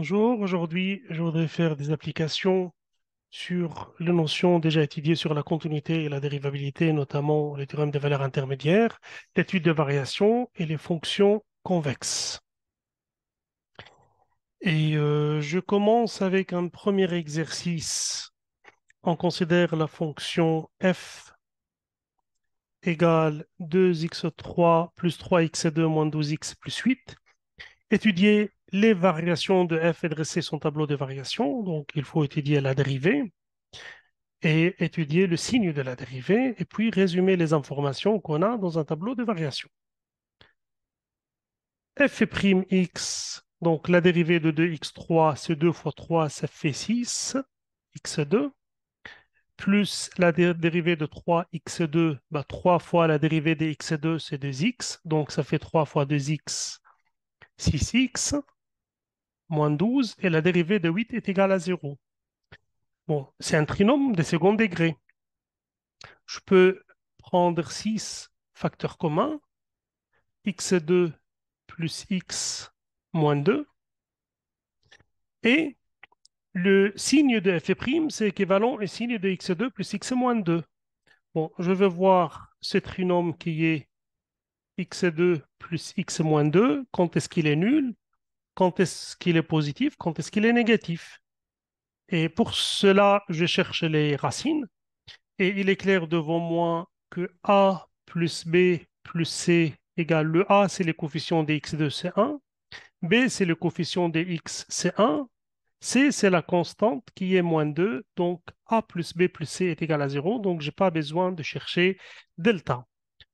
Bonjour, aujourd'hui je voudrais faire des applications sur les notions déjà étudiées sur la continuité et la dérivabilité, notamment les théorèmes des valeurs intermédiaires, l'étude de variations et les fonctions convexes. Je commence avec un premier exercice. On considère la fonction f égale 2x3 plus 3x2 moins 12x plus 8. Étudier les variations de f et dresser son tableau de variations. Donc, il faut étudier la dérivée et étudier le signe de la dérivée et puis résumer les informations qu'on a dans un tableau de variations. f' x, donc la dérivée de 2x3, c'est 2 fois 3, ça fait 6, x2, plus la dérivée de 3x2, 3 fois la dérivée de x2, c'est 2x, donc ça fait 3 fois 2x, 6x, moins 12, et la dérivée de 8 est égale à 0. Bon, c'est un trinôme de second degré. Je peux prendre 6 facteurs communs, x2 plus x moins 2, et le signe de f', c'est équivalent au signe de x2 plus x moins 2. Bon, je vais voir ce trinôme qui est x2 plus x moins 2, quand est-ce qu'il est nul, quand est-ce qu'il est positif, quand est-ce qu'il est négatif. Et pour cela, je cherche les racines. Et il est clair devant moi que A plus B plus C égale le A, c'est le coefficient des x2, c'est 1. B, c'est le coefficient des x, c'est 1. C, c'est la constante qui est moins 2. Donc, A plus B plus C est égal à 0. Donc, je n'ai pas besoin de chercher delta.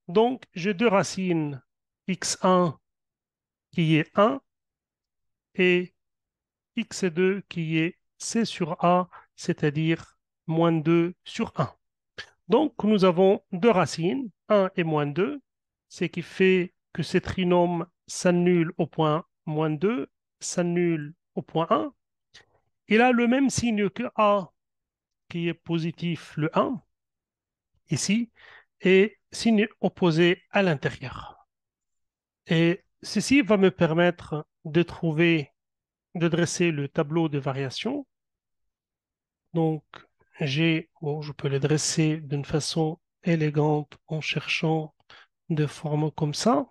Donc, j'ai deux racines x1 qui est 1 et x2 qui est C sur A, c'est-à-dire moins 2 sur 1. Donc, nous avons deux racines, 1 et moins 2, ce qui fait que ce trinôme s'annule au point moins 2, s'annule au point 1. Il a le même signe que A, qui est positif, le 1, ici, et signe opposé à l'intérieur. Et ceci va me permettre de trouver, de dresser le tableau de variation. Donc, je peux le dresser d'une façon élégante en cherchant de forme comme ça.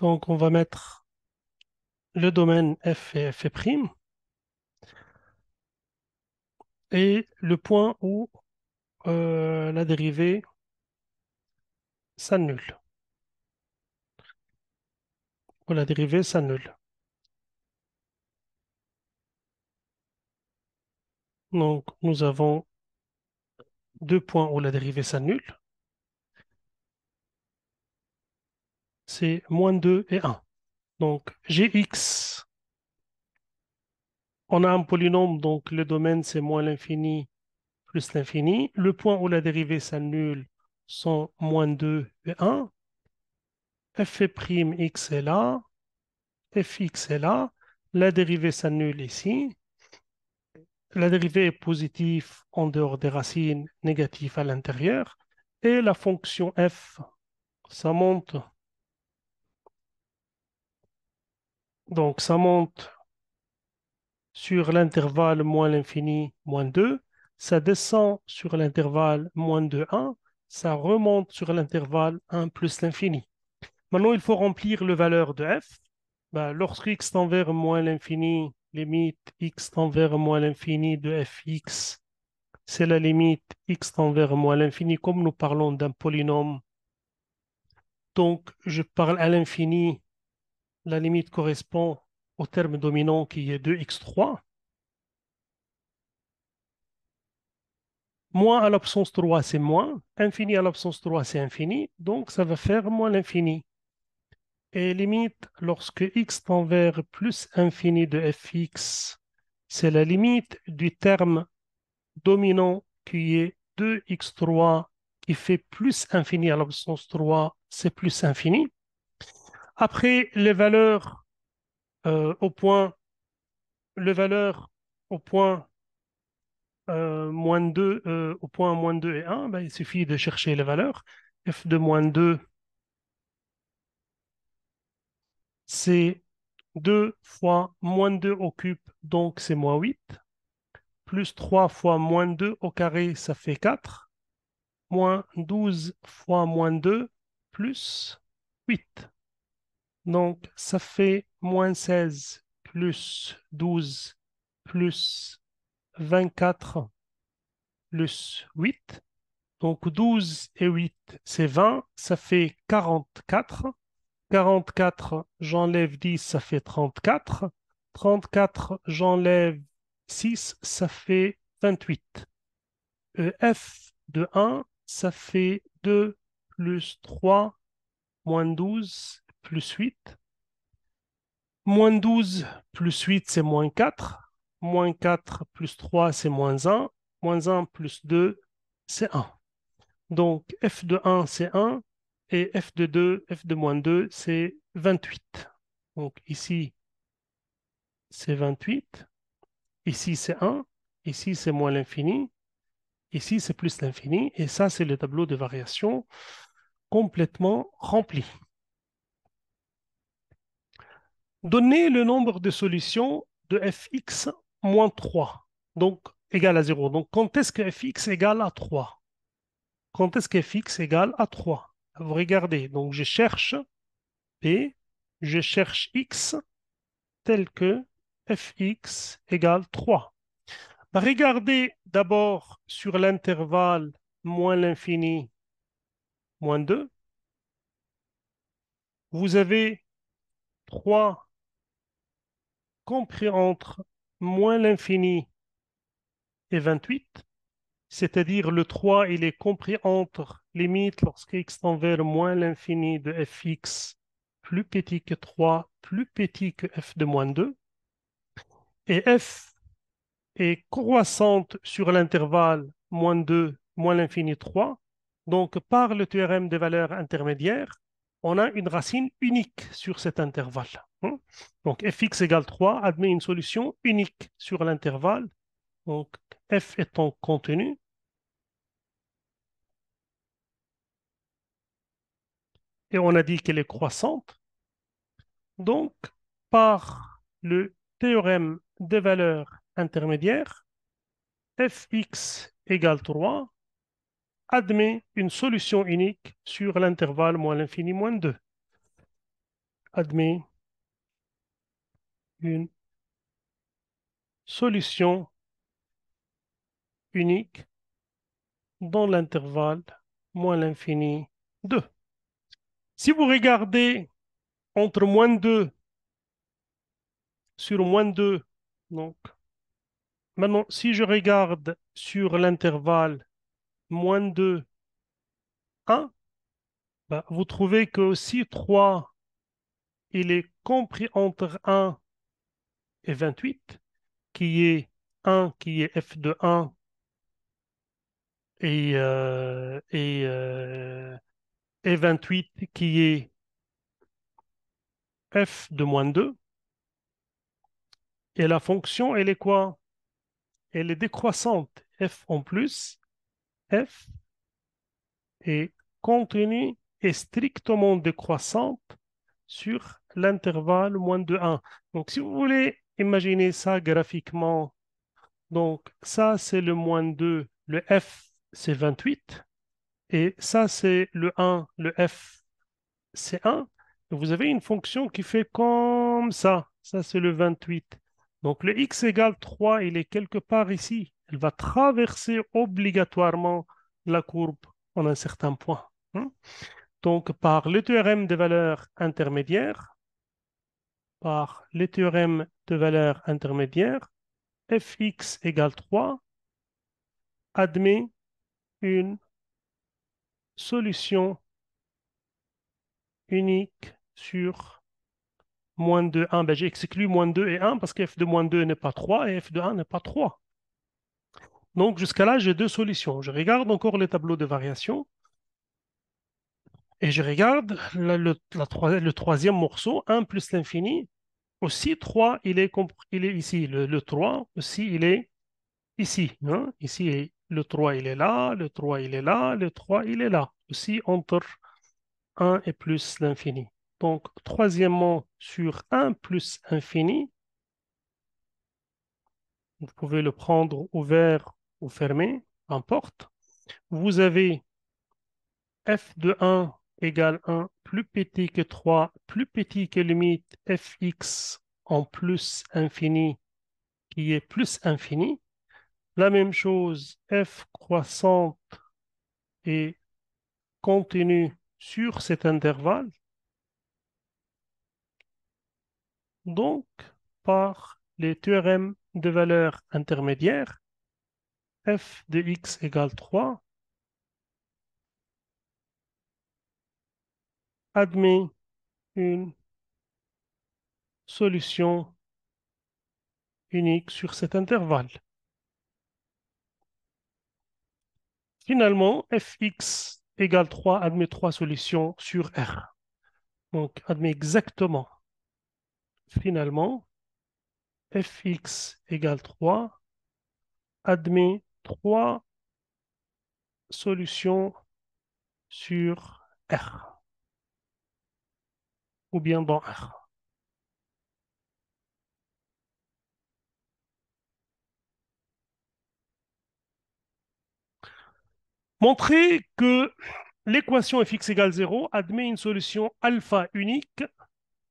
Donc, on va mettre le domaine f et f' et le point où la dérivée s'annule. Où la dérivée s'annule. Donc, nous avons deux points où la dérivée s'annule. C'est moins 2 et 1. Donc, Gx, on a un polynôme, donc le domaine, c'est moins l'infini plus l'infini. Le point où la dérivée s'annule sont moins 2 et 1. F'x est là, fx est là. La dérivée s'annule ici. La dérivée est positive en dehors des racines, négative à l'intérieur. Et la fonction f, ça monte. Donc, ça monte sur l'intervalle moins l'infini, moins 2. Ça descend sur l'intervalle moins 2, 1. Ça remonte sur l'intervalle 1 plus l'infini. Maintenant, il faut remplir le valeur de f. Ben, lorsque x tend vers moins l'infini, limite x tend vers moins l'infini de fx, c'est la limite x tend vers moins l'infini, comme nous parlons d'un polynôme. Donc, je parle à l'infini, la limite correspond au terme dominant qui est 2x3. Moins à l'absence 3, c'est moins. Infini à l'absence 3, c'est infini. Donc, ça va faire moins l'infini. Et limite, lorsque x tend vers plus infini de fx, c'est la limite du terme dominant qui est 2x3 qui fait plus infini à l'absence 3, c'est plus infini. Après, les valeurs au point les valeurs au point moins 2, au point moins 2 et 1, ben, il suffit de chercher les valeurs. F de moins 2, c'est 2 fois moins 2 au cube, donc c'est moins 8. Plus 3 fois moins 2 au carré, ça fait 4. Moins 12 fois moins 2, plus 8. Donc, ça fait moins 16 plus 12 plus 24 plus 8. Donc, 12 et 8, c'est 20. Ça fait 44. 44, j'enlève 10, ça fait 34. 34, j'enlève 6, ça fait 28. F de 1, ça fait 2 plus 3 moins 12 plus 8. Moins 12 plus 8, c'est moins 4. Moins 4 plus 3, c'est moins 1. Moins 1 plus 2, c'est 1. Donc, f de 1, c'est 1. Et f de 2, f de moins 2, c'est 28. Donc, ici, c'est 28. Ici, c'est 1. Ici, c'est moins l'infini. Ici, c'est plus l'infini. Et ça, c'est le tableau de variation complètement rempli. Donnez le nombre de solutions de fx moins 3, donc égal à 0. Donc, quand est-ce que fx égale à 3? Quand est-ce que fx égale à 3? Vous regardez, donc je cherche p, je cherche x tel que fx égale 3. Bah, regardez d'abord sur l'intervalle moins l'infini, moins 2. Vous avez 3 compris entre moins l'infini et 28. C'est-à-dire le 3, il est compris entre limite lorsque x tend vers moins l'infini de fx plus petit que 3, plus petit que f de moins 2. Et f est croissante sur l'intervalle moins 2, moins l'infini 3. Donc, par le théorème des valeurs intermédiaires, on a une racine unique sur cet intervalle. Donc, fx égale 3 admet une solution unique sur l'intervalle. Donc, f étant contenu, et on a dit qu'elle est croissante. Donc, par le théorème des valeurs intermédiaires, fx égale 3 admet une solution unique sur l'intervalle moins l'infini moins 2. Admet une solution unique dans l'intervalle moins l'infini 2. Si vous regardez entre moins 2 sur moins 2, donc maintenant si je regarde sur l'intervalle moins 2, 1, ben, vous trouvez que aussi 3, il est compris entre 1 et 28, qui est 1 qui est f de 1 et 28 qui est f de moins 2. Et la fonction, elle est quoi? Elle est décroissante. F en plus, f est continue et strictement décroissante sur l'intervalle moins de 1. Donc, si vous voulez imaginer ça graphiquement, donc ça, c'est le moins 2, le f, c'est 28, et ça, c'est le 1, le f, c'est 1. Vous avez une fonction qui fait comme ça, c'est le 28. Donc, le x égale 3, il est quelque part ici. Elle va traverser obligatoirement la courbe en un certain point. Donc, par le théorème des valeurs intermédiaires, par les théorèmes de valeurs intermédiaires, fx égale 3 admet une solution unique sur moins 2, 1. Ben, j'ai exclu moins 2 et 1 parce que f de moins 2 n'est pas 3 et f de 1 n'est pas 3. Donc, jusqu'à là, j'ai deux solutions. Je regarde encore les tableaux de variation et je regarde le troisième morceau, 1 plus l'infini. Aussi, 3, il est ici. Le 3, aussi, il est ici. Hein. Ici, le 3, il est là. Le 3, il est là. Le 3, il est là. Aussi, entre 1 et plus l'infini. Donc, troisièmement, sur 1 plus infini, vous pouvez le prendre ouvert ou fermé, n'importe. Vous avez f de 1 égale 1 plus petit que 3, plus petit que limite fx en plus infini qui est plus infini. La même chose, f croissante et continue sur cet intervalle. Donc, par les théorèmes de valeur intermédiaire, f de x égale 3 admet une solution unique sur cet intervalle. Finalement, fx égale 3 admet 3 solutions sur R. Donc, admet exactement, finalement, fx égale 3 admet 3 solutions sur R, ou bien dans R. Montrer que l'équation fx égale 0 admet une solution alpha unique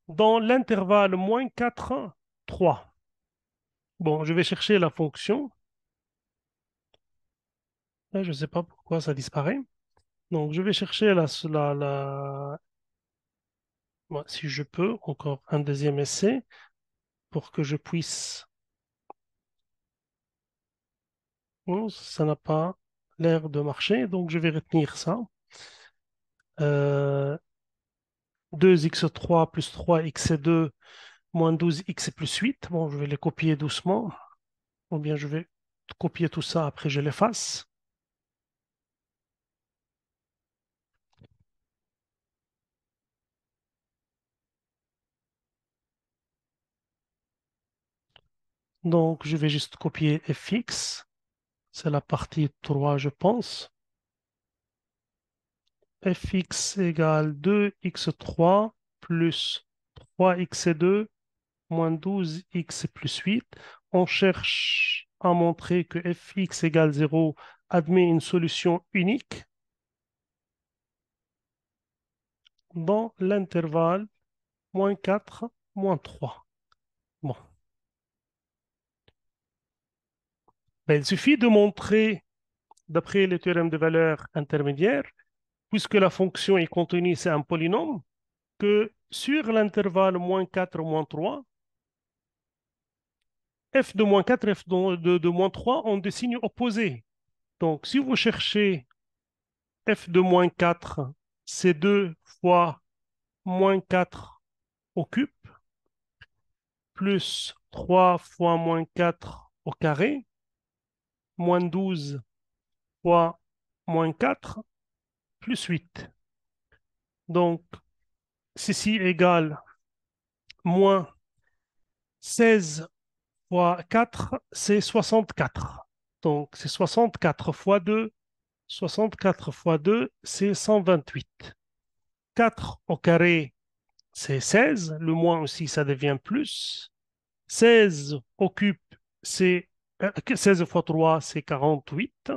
dans l'intervalle moins 4, 3. Bon, je vais chercher la fonction. Là, je ne sais pas pourquoi ça disparaît. Donc, je vais chercher moi, si je peux, encore un deuxième essai pour que je puisse. Oh, ça n'a pas l'air de marcher, donc je vais retenir ça. Euh, 2x3 plus 3x2 moins 12x plus 8. Bon, je vais les copier doucement. Ou bien je vais copier tout ça, après je l'efface. Donc, je vais juste copier fx. C'est la partie 3, je pense. Fx égale 2x3 plus 3x2 moins 12x plus 8. On cherche à montrer que fx égale 0 admet une solution unique dans l'intervalle moins 4, moins 3. Bon. Ben, il suffit de montrer, d'après le théorème de valeur intermédiaire, puisque la fonction est contenue, c'est un polynôme, que sur l'intervalle moins 4, moins 3, f de moins 4 f de moins 3 ont des signes opposés. Donc, si vous cherchez f de moins 4, c'est 2 fois moins 4 au cube, plus 3 fois moins 4 au carré, moins 12 fois moins 4, plus 8. Donc, ceci égale moins 16 fois 4, c'est 64. Donc, c'est 64 fois 2. 64 fois 2, c'est 128. 4 au carré, c'est 16. Le moins aussi, ça devient plus. 16 au cube, c'est 16 fois 3, c'est 48.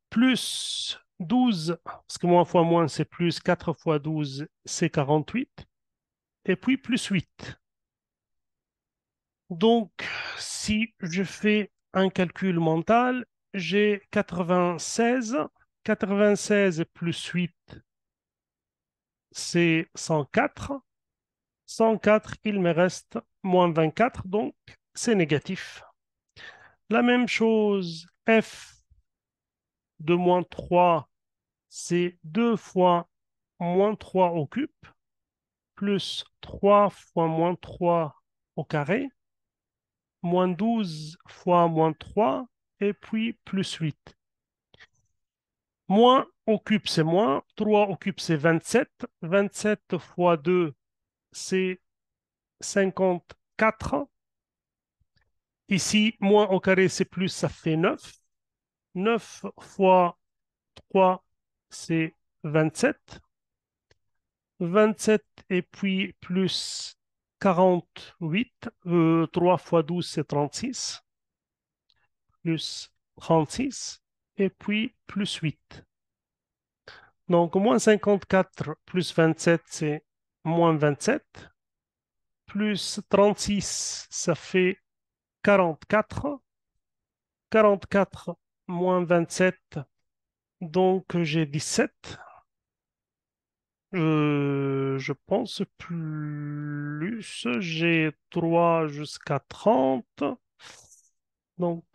Plus 12, parce que moins fois moins, c'est plus. 4 fois 12, c'est 48. Et puis plus 8. Donc, si je fais un calcul mental, j'ai 96. 96 plus 8, c'est 104. 104, il me reste moins 24, donc c'est négatif. La même chose, f de moins 3, c'est 2 fois moins 3 au cube, plus 3 fois moins 3 au carré, moins 12 fois moins 3, et puis plus 8. Moins au cube, c'est moins. 3 au cube, c'est 27. 27 fois 2, c'est 54. Ici, moins au carré, c'est plus, ça fait 9. 9 fois 3, c'est 27. 27 et puis plus 48. 3 fois 12, c'est 36. Plus 36. Et puis plus 8. Donc, moins 54 plus 27, c'est moins 27. Plus 36, ça fait 44. 44 moins 27, donc j'ai 17. Je pense plus, j'ai 3 jusqu'à 30. Donc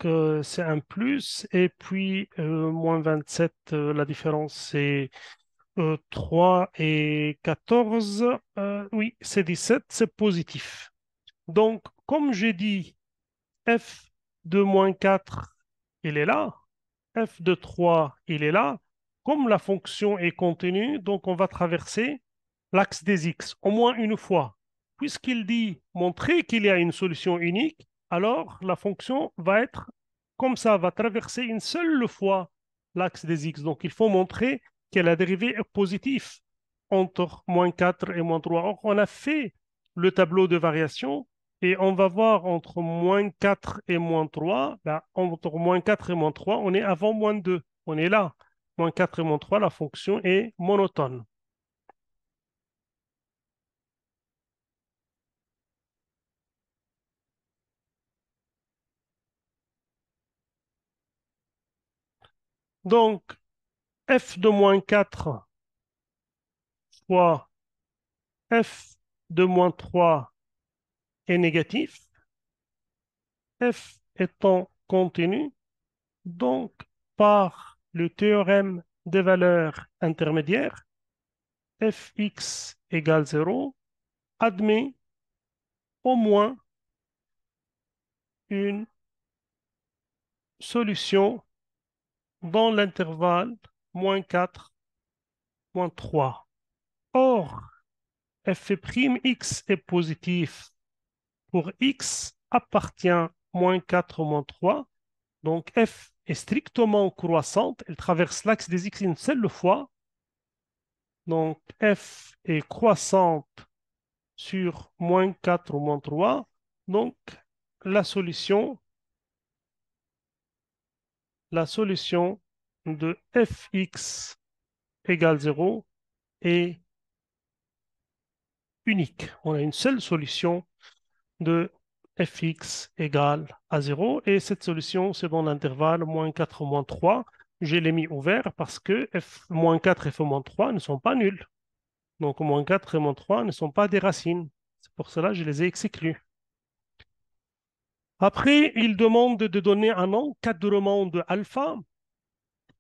c'est un plus. Et puis moins 27, la différence c'est 3 et 14. Oui, c'est 17, c'est positif. Donc, comme j'ai dit, f de moins 4, il est là. F de 3, il est là. Comme la fonction est continue, donc on va traverser l'axe des x au moins une fois. Puisqu'il dit montrer qu'il y a une solution unique, alors la fonction va être comme ça, va traverser une seule fois l'axe des x. Donc il faut montrer que la dérivée est positive entre moins 4 et moins 3. Or, on a fait le tableau de variation et on va voir entre moins 4 et moins 3. Là, entre moins 4 et moins 3, on est avant moins 2. On est là. Moins 4 et moins 3, la fonction est monotone. Donc, f de moins 4 fois f de moins 3 est négatif. F étant continu, donc par le théorème des valeurs intermédiaires, fx égale 0 admet au moins une solution dans l'intervalle moins 4, moins 3. Or, f'(x) est positif pour x appartient moins 4, moins 3. Donc, f est strictement croissante. Elle traverse l'axe des x une seule fois. Donc, f est croissante sur moins 4 ou moins 3. Donc, la solution, la solution de fx égale 0 est unique. On a une seule solution de fx égale à 0 et cette solution, c'est dans l'intervalle moins 4, moins 3. Je l'ai mis ouvert parce que f-4 et f-3 ne sont pas nuls. Donc, moins 4 et moins 3 ne sont pas des racines. C'est pour cela que je les ai exclus. Après, il demande de donner un encadrement de alpha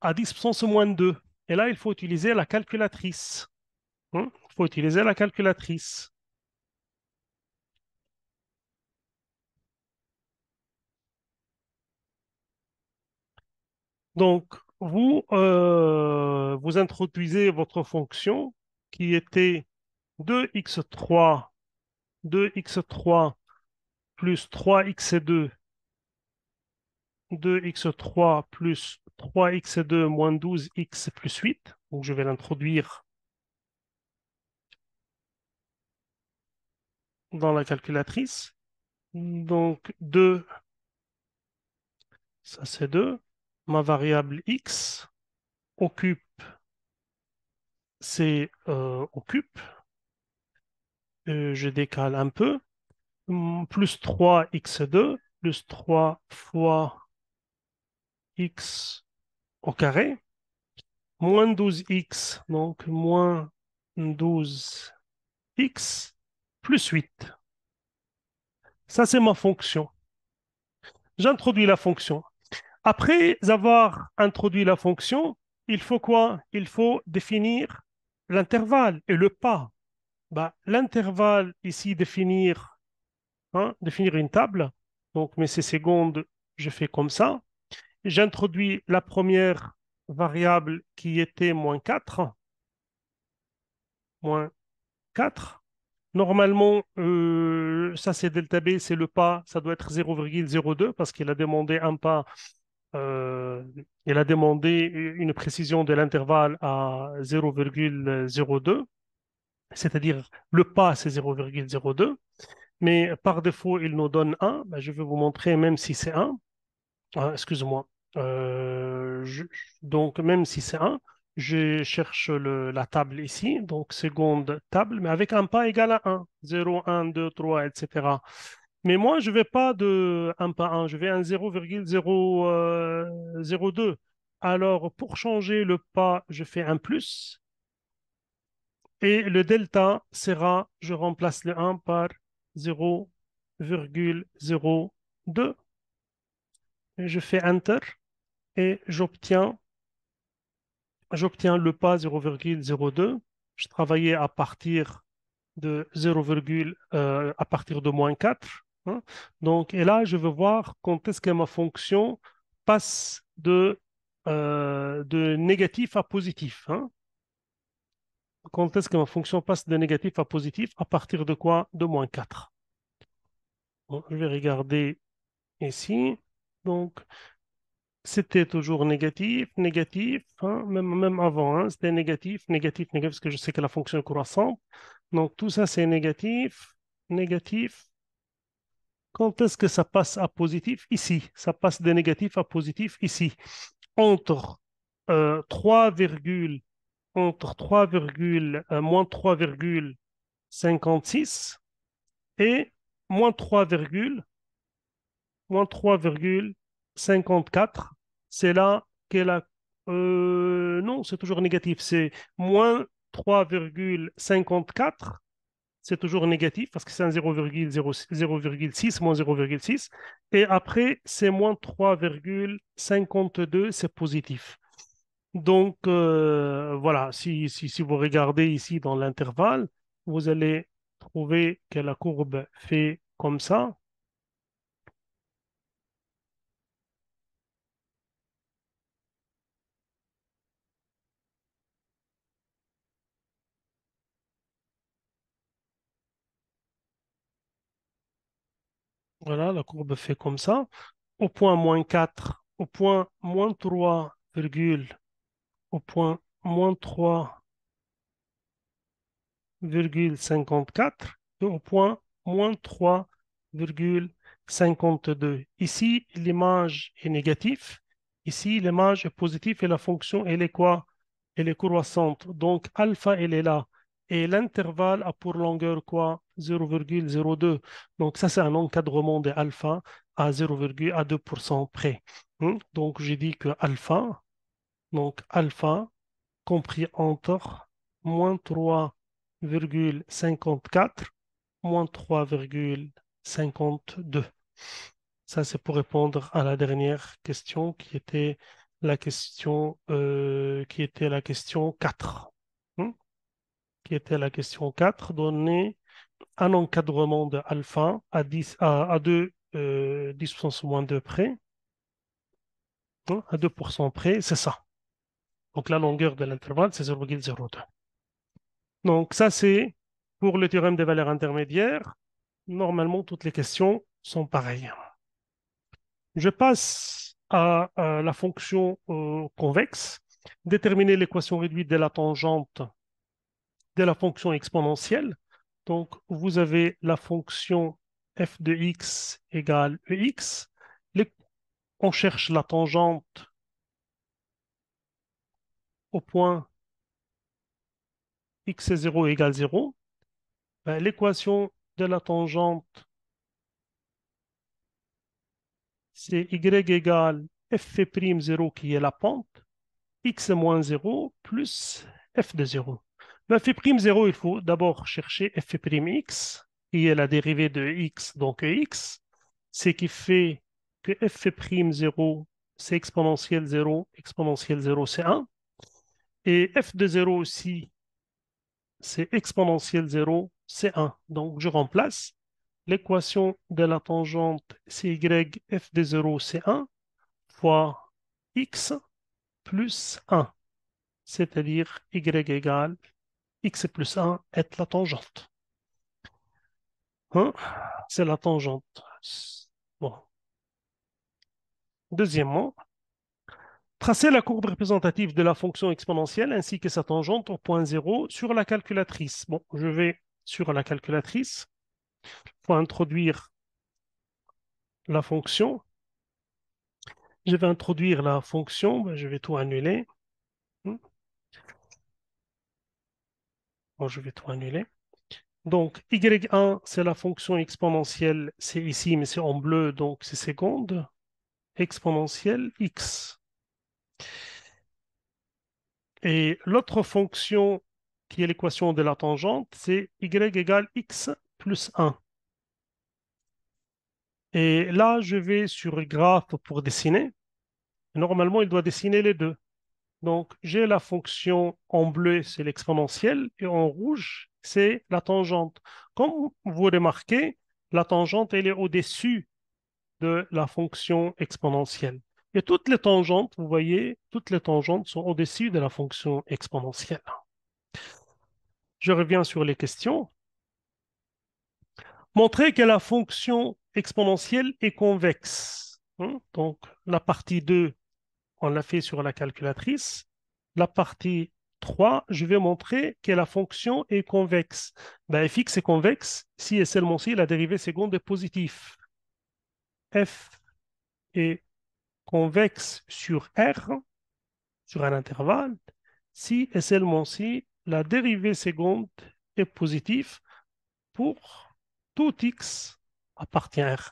à 10 puissance moins 2. Et là, il faut utiliser la calculatrice. Il faut utiliser la calculatrice. Donc, vous introduisez votre fonction qui était 2x3, 2x3 plus 3x2, 2x3 plus 3x2 moins 12x plus 8. Donc, je vais l'introduire dans la calculatrice. Donc, 2, ça c'est 2. Ma variable x occupe, c'est occupe. Je décale un peu. Plus 3x2 plus 3 fois x au carré, moins 12x, donc moins 12x plus 8. Ça, c'est ma fonction. J'introduis la fonction. Après avoir introduit la fonction, il faut quoi? Il faut définir l'intervalle et le pas. Bah, l'intervalle, ici, définir, hein, définir une table. Donc, mes secondes, je fais comme ça. J'introduis la première variable qui était moins 4. Moins 4. Normalement, ça c'est delta B, c'est le pas, ça doit être 0,02 parce qu'il a demandé un pas, euh, il a demandé une précision de l'intervalle à 0,02, c'est-à-dire le pas c'est 0,02, mais par défaut il nous donne 1. Ben, je vais vous montrer même si c'est 1. Ah, excuse-moi. Euh, je- donc, même si c'est 1, je cherche la table ici. Donc, seconde table, mais avec un pas égal à 1. 0, 1, 2, 3, etc. Mais moi, je ne vais pas de un pas 1, je vais un 0,002. Alors, pour changer le pas, je fais un plus. Et le delta sera, je remplace le 1 par 0,02. Et je fais Enter et j'obtiens le pas 0,02. Je travaillais à partir de 0, à partir de moins 4, hein. Donc, et là, je veux voir quand est-ce que ma fonction passe de négatif à positif, hein. Quand est-ce que ma fonction passe de négatif à positif? À partir de quoi? De moins 4. Bon, je vais regarder ici. Donc, c'était toujours négatif, négatif, hein, même avant, hein, c'était négatif, négatif, négatif, parce que je sais que la fonction est croissante. Donc tout ça, c'est négatif, négatif. Quand est-ce que ça passe à positif? Ici. Ça passe de négatif à positif ici. Entre 3, entre 3, moins 3,56 et moins 3, moins 3,54. C'est là qu'elle a... non, c'est toujours négatif. C'est moins 3,54. C'est toujours négatif parce que c'est un 0,6, moins 0,6. Et après, c'est moins 3,52, c'est positif. Donc, voilà, si vous regardez ici dans l'intervalle, vous allez trouver que la courbe fait comme ça. Voilà, la courbe fait comme ça. Au point moins 4, au point moins 3, au point moins 3,54 et au point moins 3,52. Ici, l'image est négative. Ici, l'image est positive et la fonction, elle est quoi? Elle est croissante. Donc, alpha, elle est là. Et l'intervalle a pour longueur quoi? 0,02. Donc, ça, c'est un encadrement de alpha à 0,2% près. Donc, j'ai dit que alpha, donc alpha, compris entre moins 3,54, moins 3,52. Ça, c'est pour répondre à la dernière question qui était la question 4. Hmm. Qui était la question 4, donner un encadrement de alpha à 10, à 2, 10 puissance moins 2 près, hein, à 2% près, c'est ça. Donc la longueur de l'intervalle, c'est 0,02. Donc ça, c'est pour le théorème des valeurs intermédiaires. Normalement, toutes les questions sont pareilles. Je passe à la fonction convexe. Déterminer l'équation réduite de la tangente de la fonction exponentielle. Donc, vous avez la fonction f de x égale ex. On cherche la tangente au point x est 0 égale 0. Ben, l'équation de la tangente, c'est y égale f'0 qui est la pente, x moins 0 plus f de 0. Ben, f'0, il faut d'abord chercher f'(x), qui est la dérivée de x, donc ex, ce qui fait que f'0, c'est exponentielle 0 c'est 1, et f de 0 aussi, c'est exponentielle 0 c'est 1. Donc, je remplace l'équation de la tangente, c'est y f de 0 c'est 1, fois x plus 1, c'est-à-dire y égale x plus 1 est la tangente. Hein, c'est la tangente. Bon. Deuxièmement, tracer la courbe représentative de la fonction exponentielle ainsi que sa tangente au point 0 sur la calculatrice. Bon, je vais sur la calculatrice. Il faut introduire la fonction. Je vais introduire la fonction. Ben, je vais tout annuler. Bon, je vais tout annuler. Donc, y1, c'est la fonction exponentielle. C'est ici, mais c'est en bleu, donc c'est seconde. Exponentielle x. Et l'autre fonction qui est l'équation de la tangente, c'est y égale x plus 1. Et là, je vais sur le graphe pour dessiner. Normalement, il doit dessiner les deux. Donc, j'ai la fonction en bleu, c'est l'exponentielle, et en rouge, c'est la tangente. Comme vous remarquez, la tangente, elle est au-dessus de la fonction exponentielle. Et toutes les tangentes, vous voyez, toutes les tangentes sont au-dessus de la fonction exponentielle. Je reviens sur les questions. Montrer que la fonction exponentielle est convexe. Hein. Donc, la partie 2, on l'a fait sur la calculatrice. La partie 3, je vais montrer que la fonction est convexe. Ben, fx est convexe si et seulement si la dérivée seconde est positive. F est convexe sur R, sur un intervalle, si et seulement si la dérivée seconde est positive pour tout x appartient à R.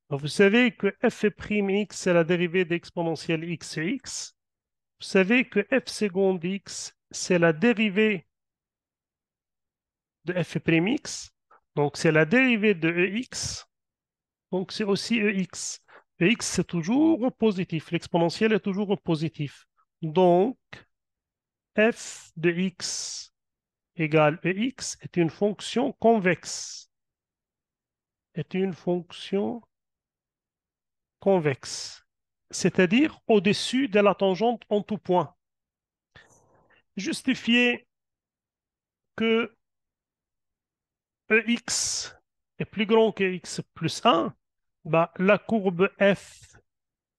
Donc, vous savez que f'(x) c'est la dérivée d'exponentielle x sur x. Vous savez que f seconde x c'est la dérivée de f'(x). Donc c'est la dérivée de ex. Donc c'est aussi ex. Ex c'est toujours positif. L'exponentielle est toujours positif. Donc f de x égale ex est une fonction convexe. Est une fonction convexe, c'est-à-dire au-dessus de la tangente en tout point. Justifier que ex est plus grand que x plus 1, bah, la courbe f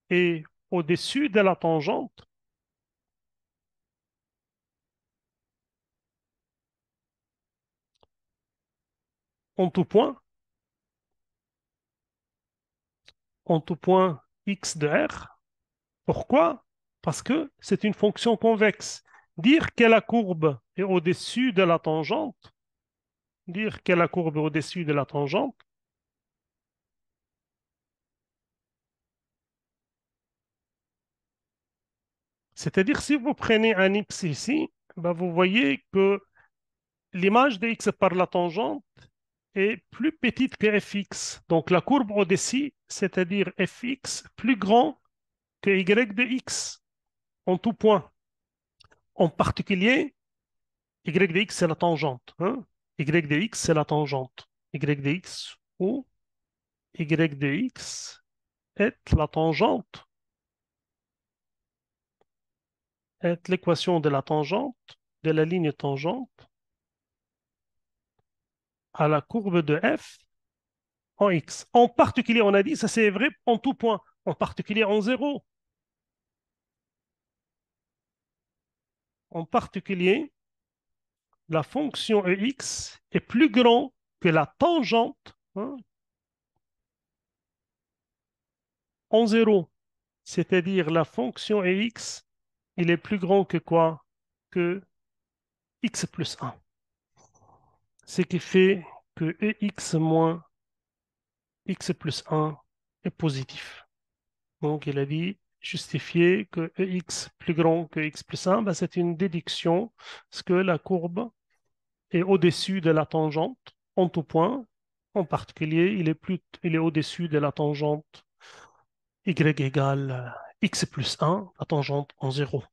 est au-dessus de la tangente en tout point x de r. Pourquoi? Parce que c'est une fonction convexe. Dire que la courbe est au-dessus de la tangente, dire que la courbe est au-dessus de la tangente, c'est-à-dire si vous prenez un x ici, ben vous voyez que l'image de x par la tangente est plus petite que fx. Donc la courbe au-dessus, c'est-à-dire fx, plus grand que y de x en tout point. En particulier, y de x, c'est la tangente. Hein? Y de x, c'est la tangente. Y de x ou y de x est la tangente, est l'équation de la tangente, de la ligne tangente à la courbe de f en x. En particulier, on a dit, ça c'est vrai en tout point, en particulier en 0. En particulier, la fonction ex est plus grande que la tangente, hein, en 0. C'est-à-dire la fonction ex, il est plus grand que quoi? Que x plus 1. Ce qui fait que ex moins x plus 1 est positif. Donc, il a dit justifier que ex plus grand que x plus 1, ben, c'est une déduction, parce que la courbe est au-dessus de la tangente en tout point. En particulier, il est au-dessus de la tangente y égale x plus 1, la tangente en 0.